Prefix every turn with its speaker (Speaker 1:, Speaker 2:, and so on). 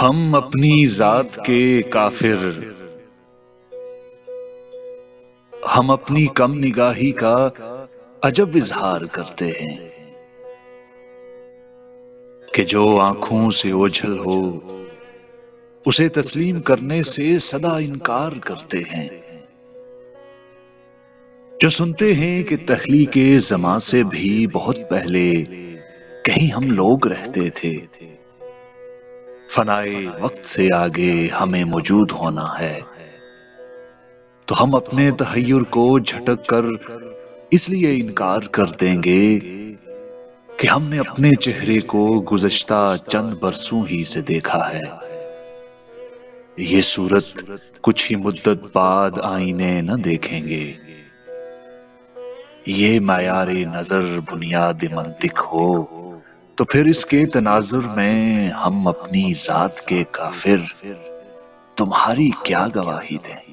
Speaker 1: ہم اپنی ذات کے کافر، ہم اپنی کم نگاہی کا عجب اظہار کرتے ہیں کہ جو آنکھوں سے اوجھل ہو اسے تسلیم کرنے سے سدا انکار کرتے ہیں۔ جو سنتے ہیں کہ تخلیق زماں سے بھی بہت پہلے کہیں ہم لوگ رہتے تھے، فنائے وقت سے آگے ہمیں موجود ہونا ہے، تو ہم اپنے تحیر کو جھٹک کر اس لیے انکار کر دیں گے کہ ہم نے اپنے چہرے کو گزشتہ چند برسوں ہی سے دیکھا ہے۔ یہ صورت کچھ ہی مدت بعد آئینے نہ دیکھیں گے۔ یہ معیار نظر بنیاد منطق ہو تو پھر اس کے تناظر میں ہم اپنی ذات کے کافر تمہاری کیا گواہی دیں؟